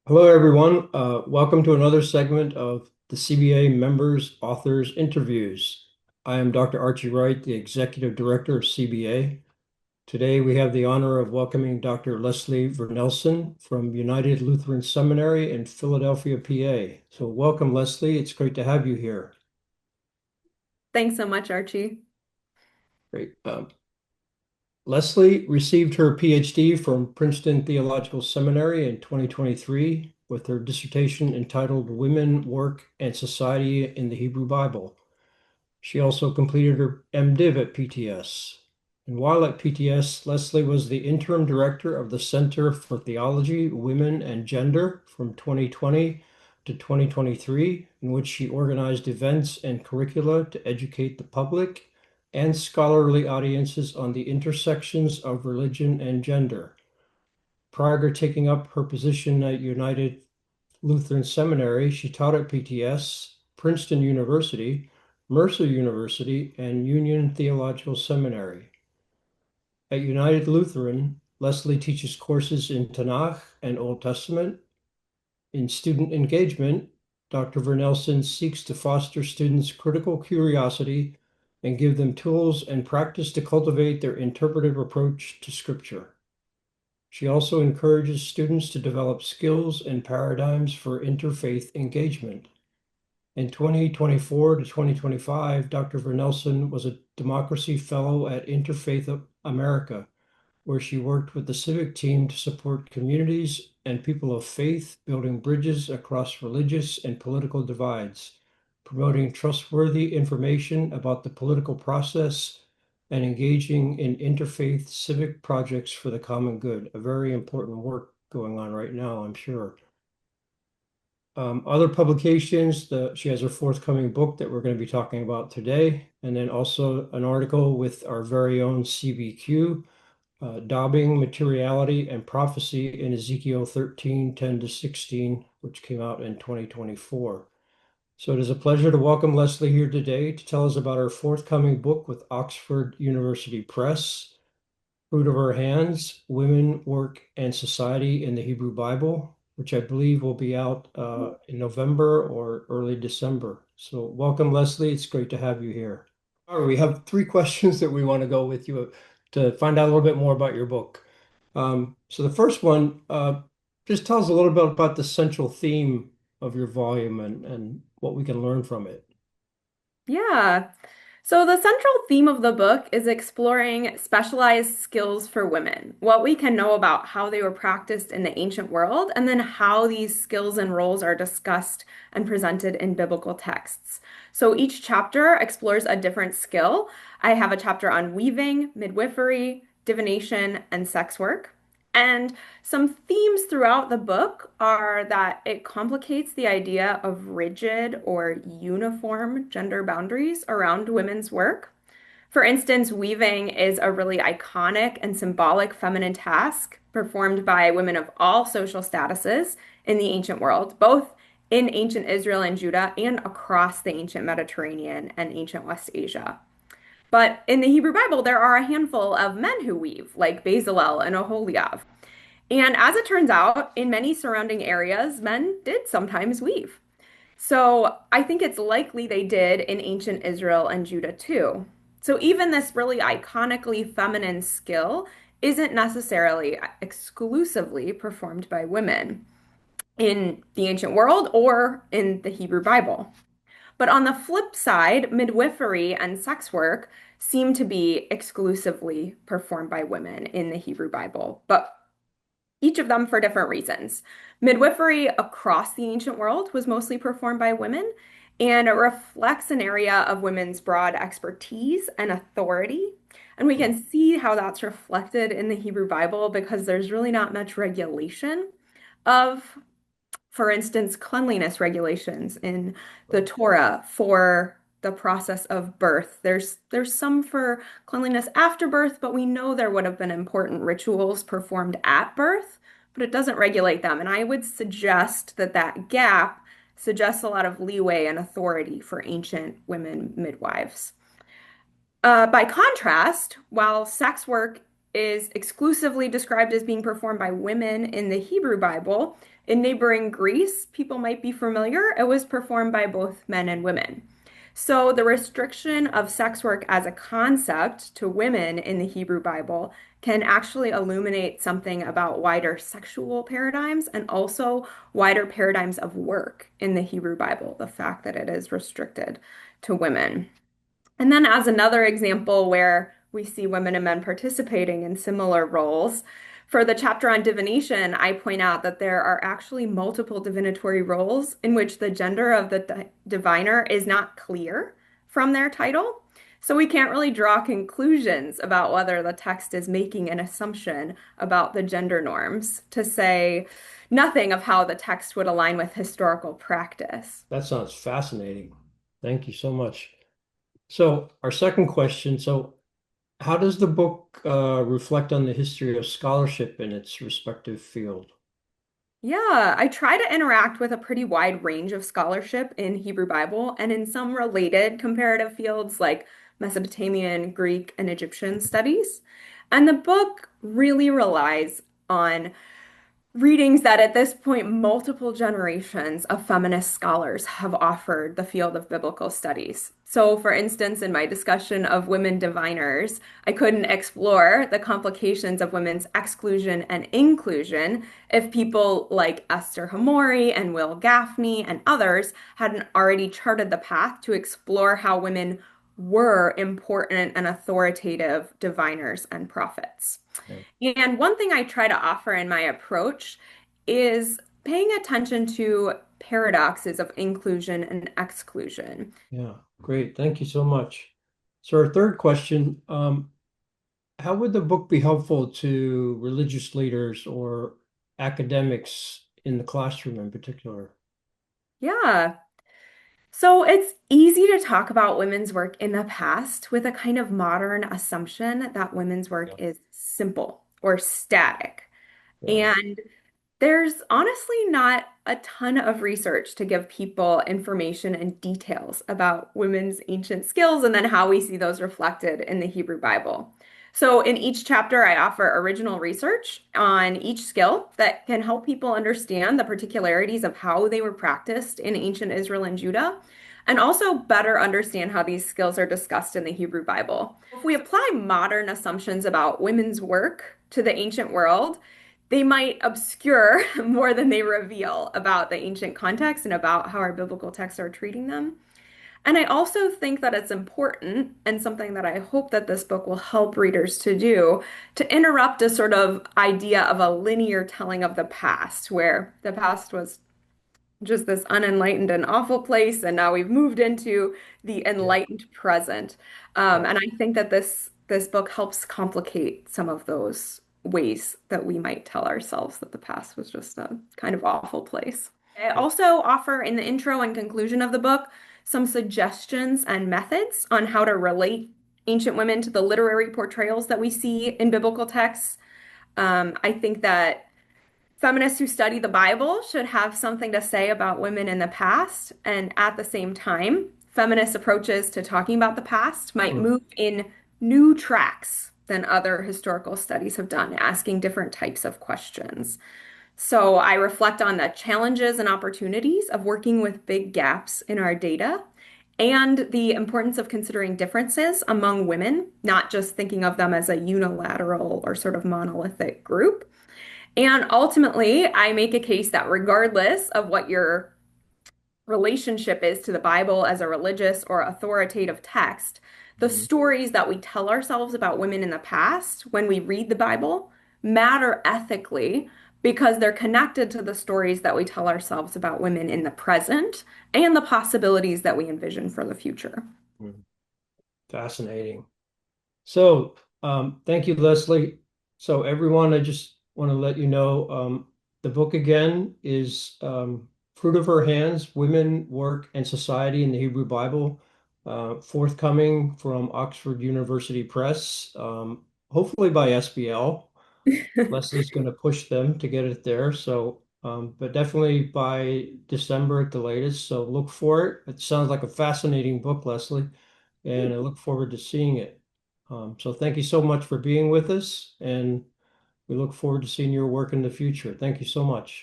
Hello, everyone. Welcome to another segment of the CBA Members Authors Interviews. I am Dr. Archie Wright, the Executive Director of CBA. Today, we have the honor of welcoming Dr. Lesley Virnelson from United Lutheran Seminary in Philadelphia, PA. So welcome, Lesley. It's great to have you here. Thanks so much, Archie. Great. Lesley received her PhD from Princeton Theological Seminary in 2023 with her dissertation entitled Women, Work, and Society in the Hebrew Bible. She also completed her MDiv at PTS. And while at PTS, Lesley was the interim director of the Center for Theology, Women, and Gender from 2020 to 2023, in which she organized events and curricula to educate the public and scholarly audiences on the intersections of religion and gender. Prior to taking up her position at United Lutheran Seminary, she taught at PTS, Princeton University, Mercer University, and Union Theological Seminary. At United Lutheran, Lesley teaches courses in Tanakh and Old Testament. In student engagement, Dr. Virnelson seeks to foster students' critical curiosity and give them tools and practice to cultivate their interpretive approach to Scripture. She also encourages students to develop skills and paradigms for interfaith engagement. In 2024 to 2025, Dr. Virnelson was a Democracy Fellow at Interfaith America, where she worked with the civic team to support communities and people of faith, building bridges across religious and political divides, promoting trustworthy information about the political process, and engaging in interfaith civic projects for the common good. A very important work going on right now, I'm sure. Other publications, she has her forthcoming book that we're going to be talking about today, and then also an article with our very own CBQ, Daubing Materiality and Prophecy in Ezekiel 13:10 to 16, which came out in 2024. So it is a pleasure to welcome Lesley here today to tell us about her forthcoming book with Oxford University Press, Fruit of Our Hands, Women, Work, and Society in the Hebrew Bible, which I believe will be out in November or early December. So welcome, Lesley. It's great to have you here. All right, we have three questions that we want to go with you to find out a little bit more about your book. So the first one, just tell us a little bit about the central theme of your volume and what we can learn from it. Yeah. So the central theme of the book is exploring specialized skills for women, what we can know about how they were practiced in the ancient world, and then how these skills and roles are discussed and presented in biblical texts. So each chapter explores a different skill. I have a chapter on weaving, midwifery, divination, and sex work. And some themes throughout the book are that it complicates the idea of rigid or uniform gender boundaries around women's work. For instance, weaving is a really iconic and symbolic feminine task performed by women of all social statuses in the ancient world, both in ancient Israel and Judah and across the ancient Mediterranean and ancient West Asia. But in the Hebrew Bible, there are a handful of men who weave, like Bezalel and Oholiab. And as it turns out, in many surrounding areas, men did sometimes weave. So I think it's likely they did in ancient Israel and Judah too. So even this really iconically feminine skill isn't necessarily exclusively performed by women in the ancient world or in the Hebrew Bible. But on the flip side, midwifery and sex work seem to be exclusively performed by women in the Hebrew Bible. But each of them for different reasons. Midwifery across the ancient world was mostly performed by women, and it reflects an area of women's broad expertise and authority. And we can see how that's reflected in the Hebrew Bible because there's really not much regulation of, for instance, cleanliness regulations in the Torah for the process of birth. There's some for cleanliness after birth, but we know there would have been important rituals performed at birth, but it doesn't regulate them. And I would suggest that that gap suggests a lot of leeway and authority for ancient women midwives. By contrast, while sex work is exclusively described as being performed by women in the Hebrew Bible, In neighboring Greece, people might be familiar, it was performed by both men and women. So the restriction of sex work as a concept to women in the Hebrew Bible can actually illuminate something about wider sexual paradigms and also wider paradigms of work in the Hebrew Bible, the fact that it is restricted to women. And then, as another example where we see women and men participating in similar roles, for the chapter on divination, I point out that there are actually multiple divinatory roles in which the gender of the diviner is not clear from their title. So we can't really draw conclusions about whether the text is making an assumption about the gender norms to say nothing of how the text would align with historical practice. That sounds fascinating. Thank you so much. So our second question, so how does the book reflect on the history of scholarship in its respective field? Yeah, I try to interact with a pretty wide range of scholarship in Hebrew Bible and in some related comparative fields like Mesopotamian, Greek, and Egyptian studies. And the book really relies on readings that at this point, multiple generations of feminist scholars have offered the field of biblical studies. So, for instance, in my discussion of women diviners, I couldn't explore the complications of women's exclusion and inclusion if people like Esther Hamori and Will Gaffney and others hadn't already charted the path to explore how women were important and authoritative diviners and prophets. Okay. And one thing I try to offer in my approach is paying attention to paradoxes of inclusion and exclusion. Yeah, great. Thank you so much. So our third question, how would the book be helpful to religious leaders or academics in the classroom in particular? Yeah. So it's easy to talk about women's work in the past with a kind of modern assumption that women's work Yeah, is simple or static. yeah, And there's honestly not a ton of research to give people information and details about women's ancient skills and then how we see those reflected in the Hebrew Bible. So, in each chapter, I offer original research on each skill that can help people understand the particularities of how they were practiced in ancient Israel and Judah, and also better understand how these skills are discussed in the Hebrew Bible. If we apply modern assumptions about women's work to the ancient world, they might obscure more than they reveal about the ancient context and about how our biblical texts are treating them. And I also think that it's important, and something that I hope that this book will help readers to do, to interrupt a sort of idea of a linear telling of the past, where the past was just this unenlightened and awful place, and now we've moved into the yeah, enlightened present. yeah, And I think that this book helps complicate some of those ways that we might tell ourselves that the past was just a kind of awful place. I yeah. also offer in the intro and conclusion of the book some suggestions and methods on how to relate ancient women to the literary portrayals that we see in biblical texts. I think that feminists who study the Bible should have something to say about women in the past, and at the same time, feminist approaches to talking about the past might Mm, move in new tracks than other historical studies have done, asking different types of questions. So I reflect on the challenges and opportunities of working with big gaps in our data and the importance of considering differences among women, not just thinking of them as a unilateral or sort of monolithic group. And ultimately, I make a case that regardless of what your relationship is to the Bible as a religious or authoritative text, the mm, stories that we tell ourselves about women in the past when we read the Bible matter ethically because they're connected to the stories that we tell ourselves about women in the present and the possibilities that we envision for the future. mm. Fascinating. So, thank you, Lesley. So, everyone, I just want to let you know the book again is Fruit of Her Hands, Women, Work, and Society in the Hebrew Bible, forthcoming from Oxford University Press, hopefully by SBL. Leslie's going to push them to get it there. So, but definitely by December at the latest. So, look for it. It sounds like a fascinating book, Lesley, and I look forward to seeing it. So thank you so much for being with us, and we look forward to seeing your work in the future. Thank you so much.